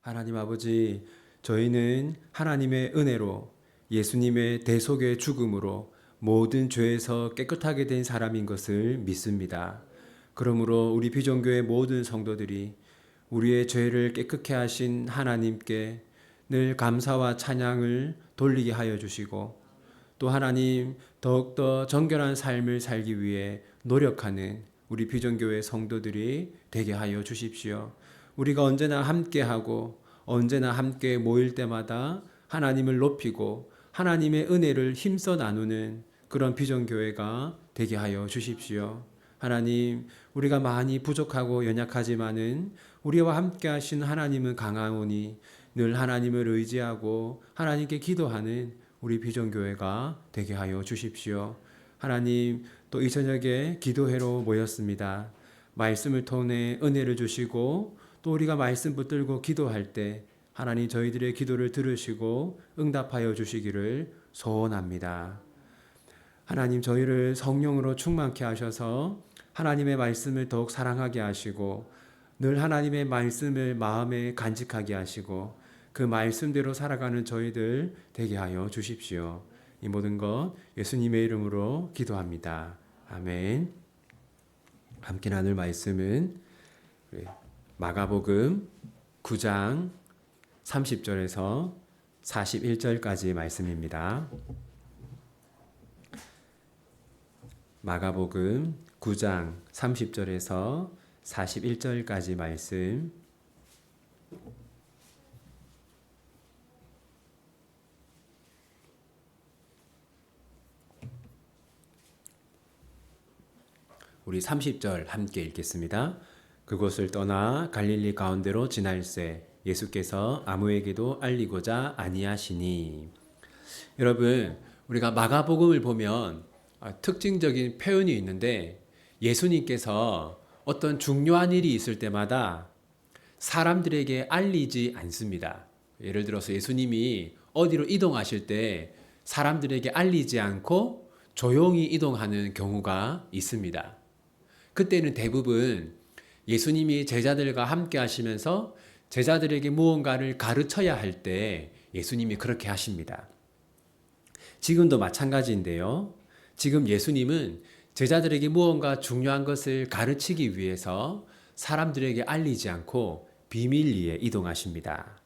하나님 아버지, 저희는 하나님의 은혜로 예수님의 대속의 죽음으로 모든 죄에서 깨끗하게 된 사람인 것을 믿습니다. 그러므로 우리 비전교회 모든 성도들이 우리의 죄를 깨끗게 하신 하나님께 늘 감사와 찬양을 돌리게 하여 주시고, 또 하나님 더욱더 정결한 삶을 살기 위해 노력하는 우리 비전교회 성도들이 되게 하여 주십시오. 우리가 언제나 함께하고 언제나 함께 모일 때마다 하나님을 높이고 하나님의 은혜를 힘써 나누는 그런 비전교회가 되게 하여 주십시오. 하나님, 우리가 많이 부족하고 연약하지만은 우리와 함께 하신 하나님은 강하오니 늘 하나님을 의지하고 하나님께 기도하는 우리 비전교회가 되게 하여 주십시오. 하나님, 또 이 저녁에 기도회로 모였습니다. 말씀을 통해 은혜를 주시고 또 우리가 말씀 붙들고 기도할 때 하나님 저희들의 기도를 들으시고 응답하여 주시기를 소원합니다. 하나님, 저희를 성령으로 충만케 하셔서 하나님의 말씀을 더욱 사랑하게 하시고 늘 하나님의 말씀을 마음에 간직하게 하시고 그 말씀대로 살아가는 저희들 되게 하여 주십시오. 이 모든 것 예수님의 이름으로 기도합니다. 아멘. 함께 나눌 말씀은 마가복음 9장 30절에서 41절까지의 말씀입니다. 마가복음 9장 30절에서 41절까지 말씀. 우리 30절 함께 읽겠습니다. 그곳을 떠나 갈릴리 가운데로 지날새 예수께서 아무에게도 알리고자 아니하시니. 여러분, 우리가 마가복음을 보면 특징적인 표현이 있는데, 예수님께서 어떤 중요한 일이 있을 때마다 사람들에게 알리지 않습니다. 예를 들어서 예수님이 어디로 이동하실 때 사람들에게 알리지 않고 조용히 이동하는 경우가 있습니다. 그때는 대부분 예수님이 제자들과 함께 하시면서 제자들에게 무언가를 가르쳐야 할 때 예수님이 그렇게 하십니다. 지금도 마찬가지인데요. 지금 예수님은 제자들에게 무언가 중요한 것을 가르치기 위해서 사람들에게 알리지 않고 비밀리에 이동하십니다.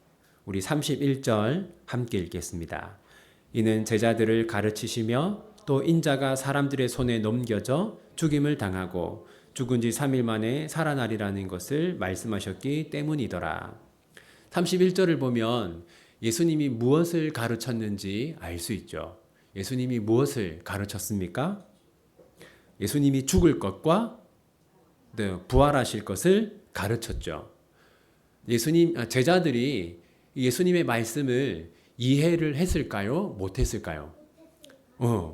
우리 31절 함께 읽겠습니다. 이는 제자들을 가르치시며 또 인자가 사람들의 손에 넘겨져 죽임을 당하고 죽은 지 3일 만에 살아나리라는 것을 말씀하셨기 때문이더라. 31절을 보면 예수님이 무엇을 가르쳤는지 알 수 있죠. 예수님이 무엇을 가르쳤습니까? 예수님이 죽을 것과 부활하실 것을 가르쳤죠. 제자들이 예수님의 말씀을 이해를 했을까요? 못했을까요?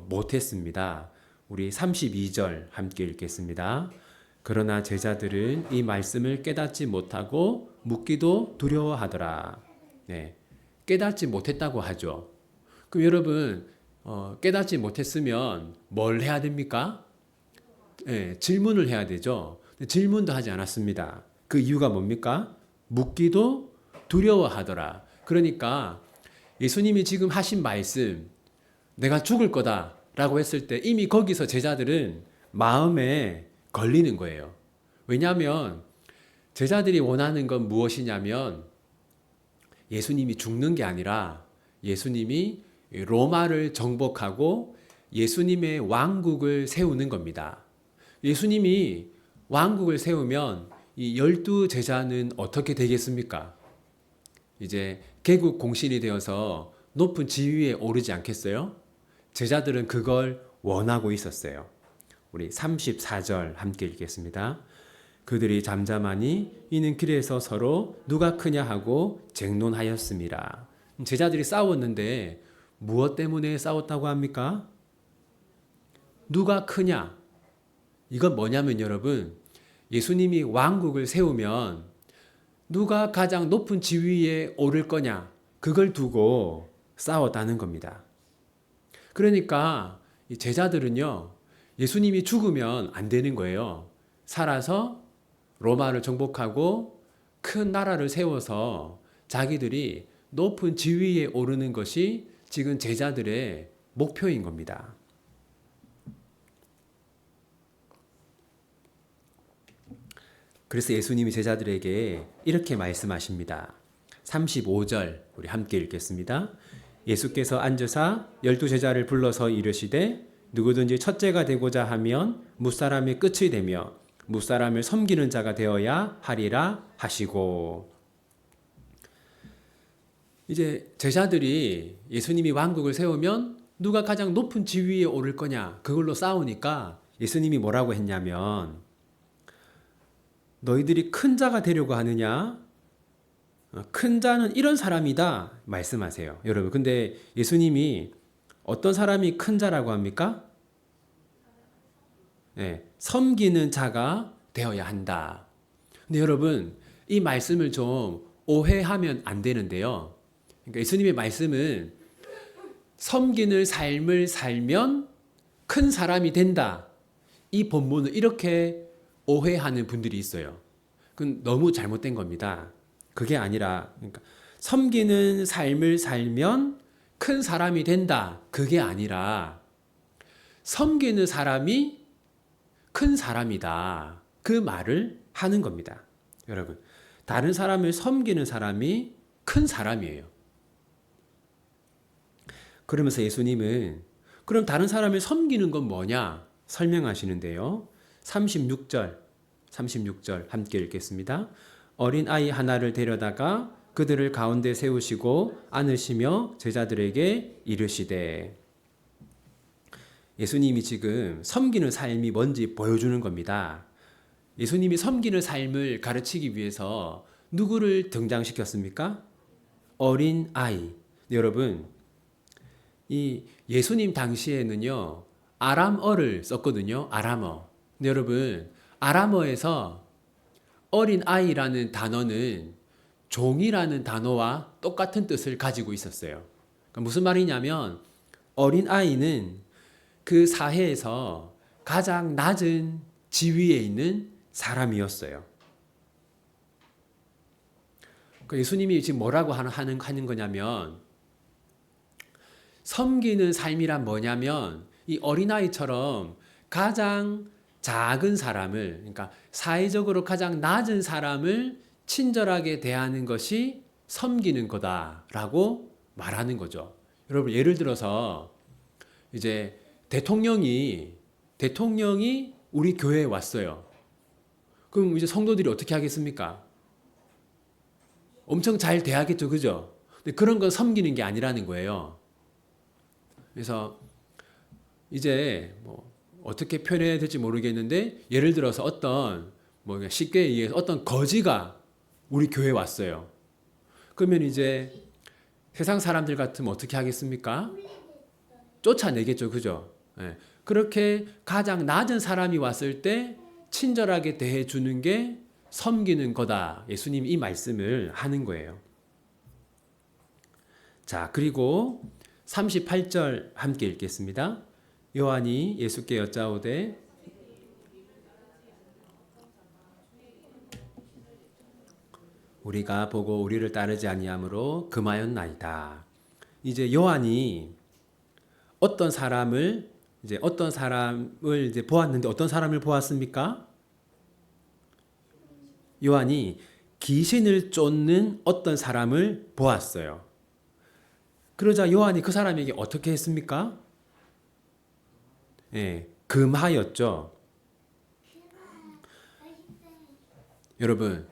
못했습니다. 우리 32절 함께 읽겠습니다. 그러나 제자들은 이 말씀을 깨닫지 못하고 묻기도 두려워하더라. 깨닫지 못했다고 하죠. 그럼 여러분, 깨닫지 못했으면 뭘 해야 됩니까? 질문을 해야 되죠. 질문도 하지 않았습니다. 그 이유가 뭡니까? 묻기도 두려워하더라. 그러니까 예수님이 지금 하신 말씀, 내가 죽을 거다 라고 했을 때 이미 거기서 제자들은 마음에 걸리는 거예요. 왜냐하면 제자들이 원하는 건 무엇이냐면 예수님이 죽는 게 아니라 예수님이 로마를 정복하고 예수님의 왕국을 세우는 겁니다. 예수님이 왕국을 세우면 이 12 제자는 어떻게 되겠습니까? 이제 개국 공신이 되어서 높은 지위에 오르지 않겠어요? 제자들은 그걸 원하고 있었어요. 우리 34절 함께 읽겠습니다. 그들이 잠잠하니 이는 길에서 서로 누가 크냐 하고 쟁론하였습니다. 제자들이 싸웠는데 무엇 때문에 싸웠다고 합니까? 누가 크냐? 이건 뭐냐면 여러분, 예수님이 왕국을 세우면 누가 가장 높은 지위에 오를 거냐? 그걸 두고 싸웠다는 겁니다. 그러니까 이 제자들은요, 예수님이 죽으면 안 되는 거예요. 살아서 로마를 정복하고 큰 나라를 세워서 자기들이 높은 지위에 오르는 것이 지금 제자들의 목표인 겁니다. 그래서 예수님이 제자들에게 이렇게 말씀하십니다. 35절 우리 함께 읽겠습니다. 예수께서 앉으사 12제자를 불러서 이르시되 누구든지 첫째가 되고자 하면 무사람의 끝이 되며 무사람을 섬기는 자가 되어야 하리라 하시고, 이제 제자들이 예수님이 왕국을 세우면 누가 가장 높은 지위에 오를 거냐 그걸로 싸우니까 예수님이 뭐라고 했냐면 너희들이 큰 자가 되려고 하느냐? 큰 자는 이런 사람이다 말씀하세요. 여러분, 근데 예수님이 어떤 사람이 큰 자라고 합니까? 네, 섬기는 자가 되어야 한다. 근데 여러분, 이 말씀을 좀 오해하면 안 되는데요. 그러니까 예수님의 말씀은 섬기는 삶을 살면 큰 사람이 된다. 이 본문을 이렇게 오해하는 분들이 있어요. 그건 너무 잘못된 겁니다. 그게 아니라, 그러니까 섬기는 삶을 살면 큰 사람이 된다. 그게 아니라 섬기는 사람이 큰 사람이다. 그 말을 하는 겁니다. 여러분, 다른 사람을 섬기는 사람이 큰 사람이에요. 그러면서 예수님은 그럼 다른 사람을 섬기는 건 뭐냐 설명하시는데요. 36절 함께 읽겠습니다. 어린 아이 하나를 데려다가 그들을 가운데 세우시고 안으시며 제자들에게 이르시되, 예수님이 지금 섬기는 삶이 뭔지 보여주는 겁니다. 예수님이 섬기는 삶을 가르치기 위해서 누구를 등장시켰습니까? 어린 아이. 여러분, 이 예수님 당시에는요, 아람어를 썼거든요. 아람어. 근데 여러분, 아람어에서 어린 아이라는 단어는 종이라는 단어와 똑같은 뜻을 가지고 있었어요. 그러니까 무슨 말이냐면 어린 아이는 그 사회에서 가장 낮은 지위에 있는 사람이었어요. 그러니까 예수님이 지금 뭐라고 하는 거냐면 섬기는 삶이란 뭐냐면 이 어린아이처럼 가장 작은 사람을, 그러니까 사회적으로 가장 낮은 사람을 친절하게 대하는 것이 섬기는 거다라고 말하는 거죠. 여러분, 예를 들어서 이제 대통령이 우리 교회에 왔어요. 그럼 이제 성도들이 어떻게 하겠습니까? 엄청 잘 대하겠죠, 그죠? 근데 그런 건 섬기는 게 아니라는 거예요. 그래서 이제 뭐 어떻게 표현해야 될지 모르겠는데, 예를 들어서 어떤 뭐 쉽게 얘기해서 어떤 거지가 우리 교회에 왔어요. 그러면 이제 세상 사람들 같으면 어떻게 하겠습니까? 쫓아내겠죠, 그죠? 네. 그렇게 가장 낮은 사람이 왔을 때 친절하게 대해주는 게 섬기는 거다. 예수님이 이 말씀을 하는 거예요. 자, 그리고 38절 함께 읽겠습니다. 요한이 예수께 여짜오되 우리가 보고 우리를 따르지 아니하므로 금하였나이다. 이제 요한이 어떤 사람을 보았는데 어떤 사람을 보았습니까? 요한이 귀신을 쫓는 어떤 사람을 보았어요. 그러자 요한이 그 사람에게 어떻게 했습니까? 예, 금하였죠. 여러분,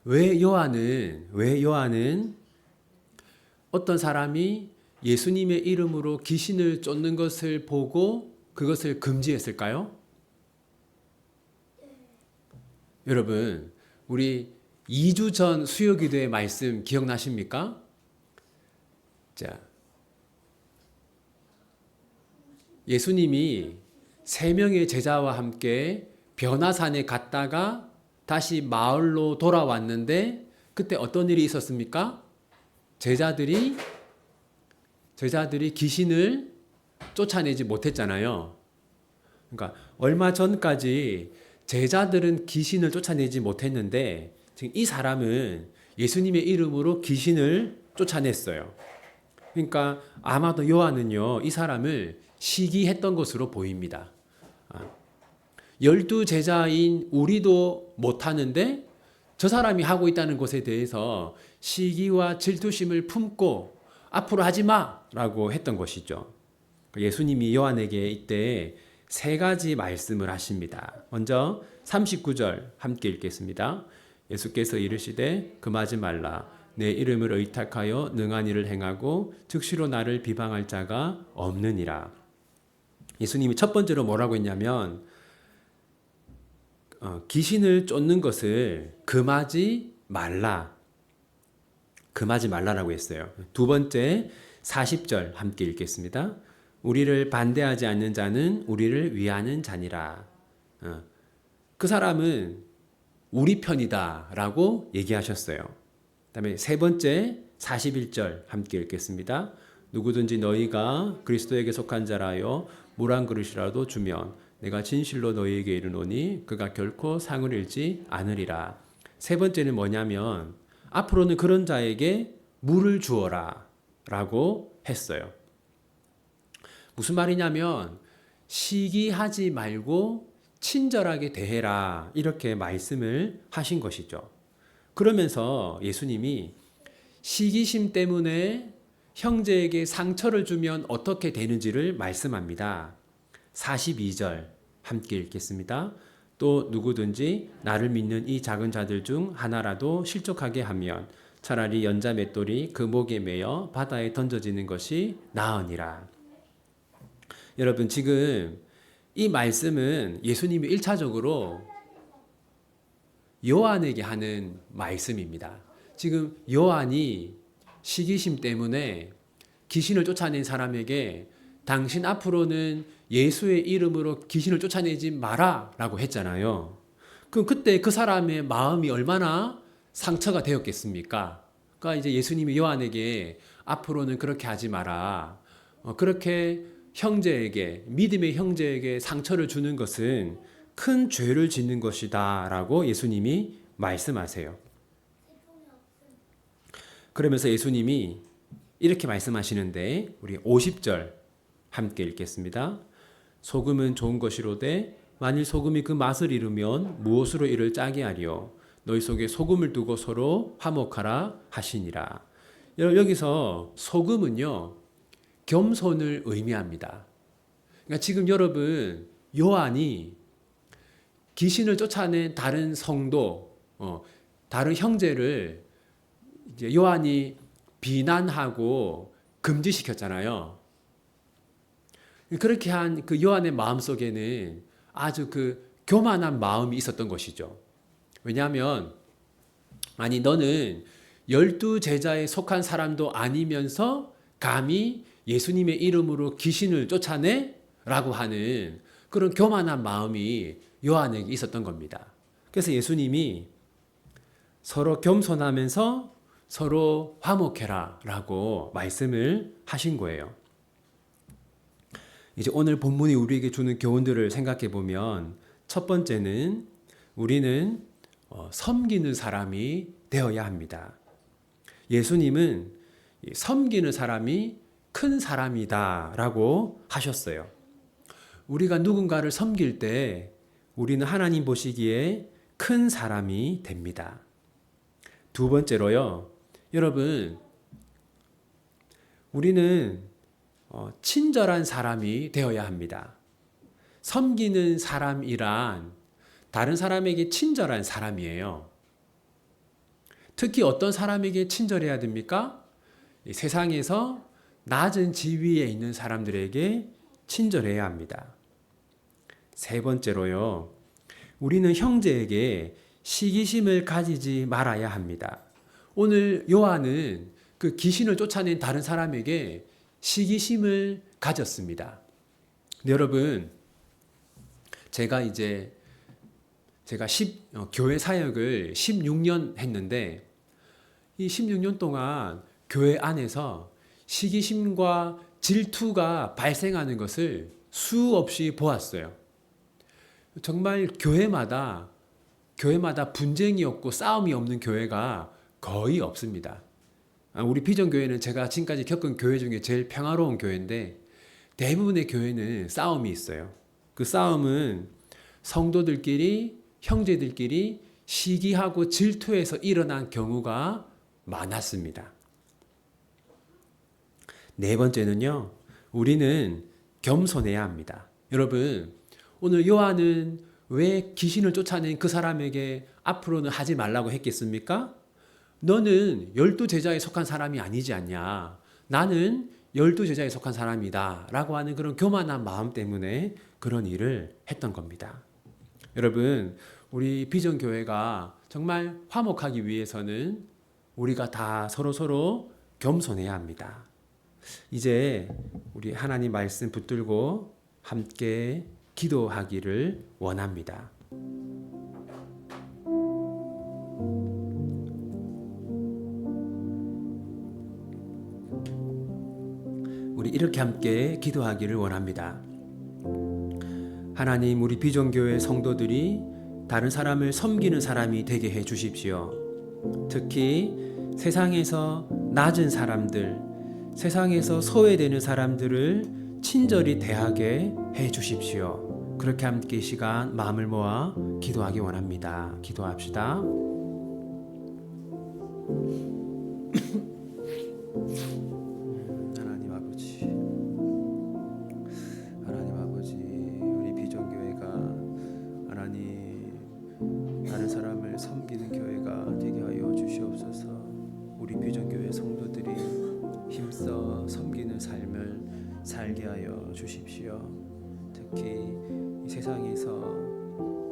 왜 요한은 어떤 사람이 예수님의 이름으로 귀신을 쫓는 것을 보고 그것을 금지했을까요? 여러분, 우리 2주 전 수요기도의 말씀 기억나십니까? 자, 예수님이 3명의 제자와 함께 변화산에 갔다가 다시 마을로 돌아왔는데 그때 어떤 일이 있었습니까? 제자들이 귀신을 쫓아내지 못했잖아요. 그러니까 얼마 전까지 제자들은 귀신을 쫓아내지 못했는데 지금 이 사람은 예수님의 이름으로 귀신을 쫓아냈어요. 그러니까 아마도 요한은요, 이 사람을 시기했던 것으로 보입니다. 12제자인 우리도 못하는데 저 사람이 하고 있다는 것에 대해서 시기와 질투심을 품고 앞으로 하지 마라고 했던 것이죠. 예수님이 요한에게 이때 세 가지 말씀을 하십니다. 먼저 39절 함께 읽겠습니다. 예수께서 이르시되 금하지 말라. 내 이름을 의탁하여 능한 일을 행하고 즉시로 나를 비방할 자가 없느니라. 예수님이 첫 번째로 뭐라고 했냐면 귀신을 쫓는 것을 금하지 말라. 금하지 말라라고 했어요. 두 번째 40절 함께 읽겠습니다. 우리를 반대하지 않는 자는 우리를 위하는 자니라. 그 사람은 우리 편이다라고 얘기하셨어요. 그다음에 세 번째 41절 함께 읽겠습니다. 누구든지 너희가 그리스도에게 속한 자라여 물 한 그릇이라도 주면 내가 진실로 너희에게 이르노니 그가 결코 상을 잃지 않으리라. 세 번째는 뭐냐면 앞으로는 그런 자에게 물을 주어라 라고 했어요. 무슨 말이냐면 시기하지 말고 친절하게 대해라 이렇게 말씀을 하신 것이죠. 그러면서 예수님이 시기심 때문에 형제에게 상처를 주면 어떻게 되는지를 말씀합니다. 42절 함께 읽겠습니다. 또 누구든지 나를 믿는 이 작은 자들 중 하나라도 실족하게 하면 차라리 연자 맷돌이 그 목에 매어 바다에 던져지는 것이 나으니라. 여러분, 지금 이 말씀은 예수님이 1차적으로 요한에게 하는 말씀입니다. 지금 요한이 시기심 때문에 귀신을 쫓아낸 사람에게 당신 앞으로는 예수의 이름으로 귀신을 쫓아내지 마라 라고 했잖아요. 그럼 그때 그 사람의 마음이 얼마나 상처가 되었겠습니까? 그러니까 이제 예수님이 요한에게 앞으로는 그렇게 하지 마라. 그렇게 형제에게, 믿음의 형제에게 상처를 주는 것은 큰 죄를 짓는 것이다 라고 예수님이 말씀하세요. 그러면서 예수님이 이렇게 말씀하시는데 우리 50절 함께 읽겠습니다. 소금은 좋은 것이로되 만일 소금이 그 맛을 잃으면 무엇으로 이를 짜게 하리요. 너희 속에 소금을 두고 서로 화목하라 하시니라. 여기서 소금은요, 겸손을 의미합니다. 그러니까 지금 여러분, 요한이 귀신을 쫓아낸 다른 성도, 다른 형제를 이제 요한이 비난하고 금지시켰잖아요. 그렇게 한 그 요한의 마음 속에는 아주 그 교만한 마음이 있었던 것이죠. 왜냐하면, 아니, 너는 12제자에 속한 사람도 아니면서 감히 예수님의 이름으로 귀신을 쫓아내? 라고 하는 그런 교만한 마음이 요한에게 있었던 겁니다. 그래서 예수님이 서로 겸손하면서 서로 화목해라 라고 말씀을 하신 거예요. 이제 오늘 본문이 우리에게 주는 교훈들을 생각해 보면 첫 번째는 우리는 섬기는 사람이 되어야 합니다. 예수님은 섬기는 사람이 큰 사람이다 라고 하셨어요. 우리가 누군가를 섬길 때 우리는 하나님 보시기에 큰 사람이 됩니다. 두 번째로요, 여러분, 우리는 친절한 사람이 되어야 합니다. 섬기는 사람이란 다른 사람에게 친절한 사람이에요. 특히 어떤 사람에게 친절해야 됩니까? 세상에서 낮은 지위에 있는 사람들에게 친절해야 합니다. 세 번째로요, 우리는 형제에게 시기심을 가지지 말아야 합니다. 오늘 요한은 그 귀신을 쫓아낸 다른 사람에게 시기심을 가졌습니다. 근데 여러분, 제가 교회 사역을 16년 했는데 이 16년 동안 교회 안에서 시기심과 질투가 발생하는 것을 수없이 보았어요. 정말 교회마다 분쟁이 없고 싸움이 없는 교회가 거의 없습니다. 우리 비전교회는 제가 지금까지 겪은 교회 중에 제일 평화로운 교회인데 대부분의 교회는 싸움이 있어요. 그 싸움은 성도들끼리, 형제들끼리 시기하고 질투해서 일어난 경우가 많았습니다. 네 번째는요, 우리는 겸손해야 합니다. 여러분, 오늘 요한은 왜 귀신을 쫓아낸 그 사람에게 앞으로는 하지 말라고 했겠습니까? 너는 12제자에 속한 사람이 아니지 않냐. 나는 12제자에 속한 사람이다. 라고 하는 그런 교만한 마음 때문에 그런 일을 했던 겁니다. 여러분, 우리 비전교회가 정말 화목하기 위해서는 우리가 다 서로 겸손해야 합니다. 이제 우리 하나님 말씀 붙들고 함께 기도하기를 원합니다. 우리 이렇게 함께 기도하기를 원합니다. 하나님, 우리 비전교회 성도들이 다른 사람을 섬기는 사람이 되게 해 주십시오. 특히 세상에서 낮은 사람들, 세상에서 소외되는 사람들을 친절히 대하게 해 주십시오. 그렇게 함께 이 시간 마음을 모아 기도하기 원합니다. 기도합시다. 하나님 아버지, 우리 비전교회가 하나님 다른 사람을 섬기는 교회가 되게 하여 주시옵소서. 우리 비전교회 성도들이 힘써 섬기는 삶을 살게 하여 주십시오. 특히 이 세상에서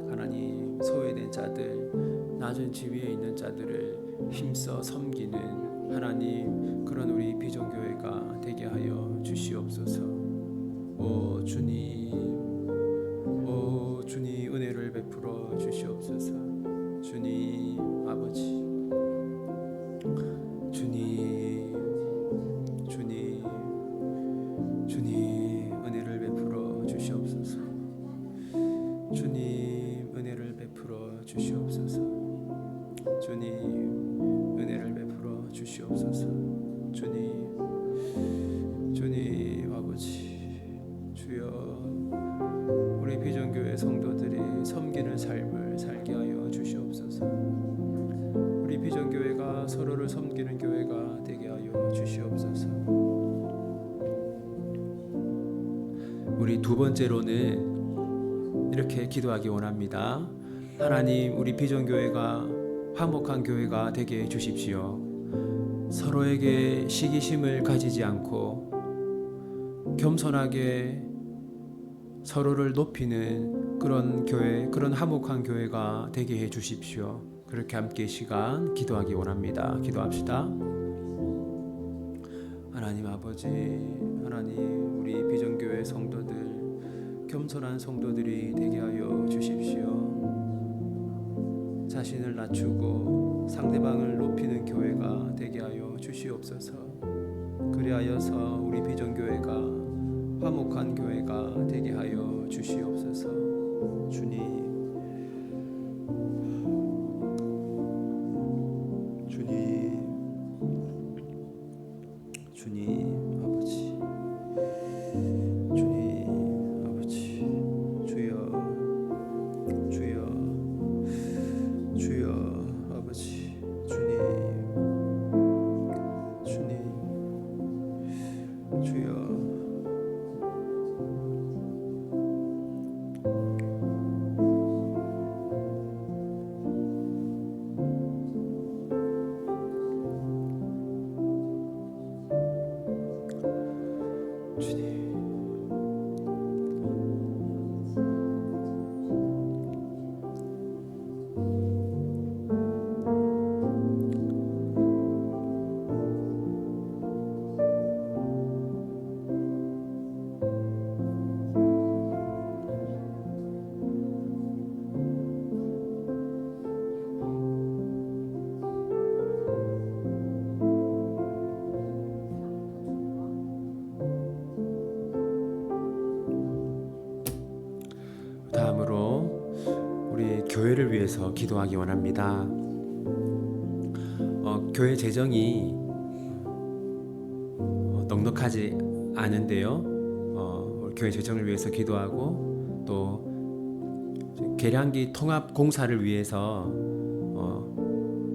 하나님 소외된 자들, 낮은 지위에 있는 자들을 힘써 섬기는 하나님 그런 우리 비전교회가 되게 하여 주시옵소서. 오 주님, 오 주님 은혜를 베풀어 주시옵소서. 주님 아버지, 주님 은혜를 베풀어 주시옵소서. 주님 은혜를 베풀어 주시옵소서. 주님 은혜를 베풀어 주시옵소서. 주님 아버지, 주여 우리 비전교회 성도들이 섬기는 삶을 살게 하여 주시옵소서. 우리 비전교회가 서로를 섬기는 교회가 되게 하여 주시옵소서. 우리 두 번째로는 이렇게 기도하기 원합니다. 하나님, 우리 비전교회가 화목한 교회가 되게 해 주십시오. 서로에게 시기심을 가지지 않고 겸손하게 서로를 높이는 그런 교회, 그런 화목한 교회가 되게 해 주십시오. 그렇게 함께 시간 기도하기 원합니다. 기도합시다. 하나님 아버지, 하나님 우리 비전교회 성도들, 겸손한 성도들이 되게 하여 주십시오. 자신을 낮추고 상대방을 높이는 교회가 되게 하여 주시옵소서. 그리하여서 우리 비전교회가 화목한 교회가 되게 하여 주시옵소서. 주님 아버지, 주님 아버지, 주여 아버지, 주님 주여 다음으로 우리 교회를 위해서 기도하기 원합니다. 교회 재정이 넉넉하지 않은데요. 우리 교회 재정을 위해서 기도하고 또 계량기 통합 공사를 위해서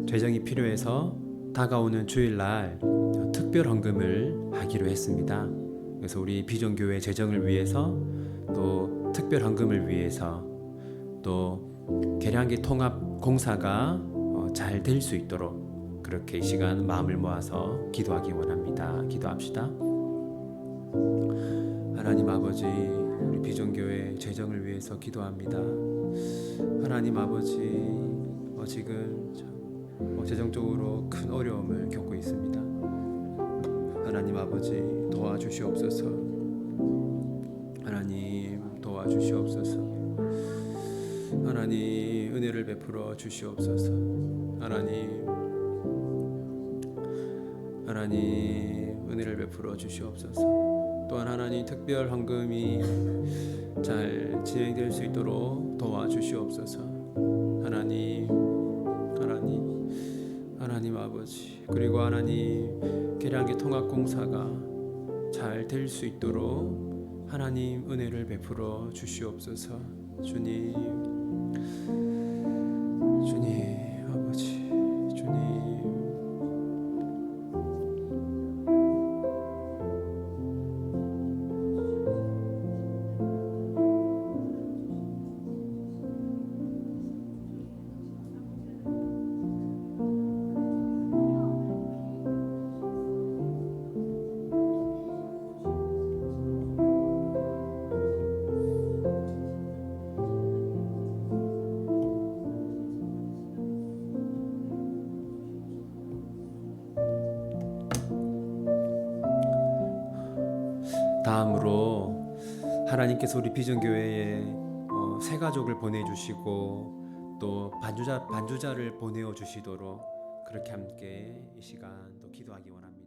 재정이 필요해서 다가오는 주일날 특별 헌금을 하기로 했습니다. 그래서 우리 비전교회 재정을 위해서 또 특별 헌금을 위해서 또 계량기 통합 공사가 잘 될 수 있도록 그렇게 이 시간 마음을 모아서 기도하기 원합니다. 기도합시다. 하나님 아버지, 우리 비전교회 재정을 위해서 기도합니다. 하나님 아버지, 지금 재정적으로 큰 어려움을 겪고 있습니다. 하나님 아버지 도와주시옵소서. 하나님 도와주시옵소서. 하나님 은혜를 베풀어 주시옵소서. 하나님 은혜를 베풀어 주시옵소서. 또한 하나님 특별 헌금이 잘 진행될 수 있도록 도와주시옵소서. 하나님 아버지, 그리고 하나님 계량기 통합 공사가 잘 될 수 있도록 하나님 은혜를 베풀어 주시옵소서. 주님 아버지, 주님 다음으로 하나님께서 우리 비전교회에 새 가족을 보내주시고 또 반주자를 보내어 주시도록 그렇게 함께 이 시간 또 기도하기 원합니다.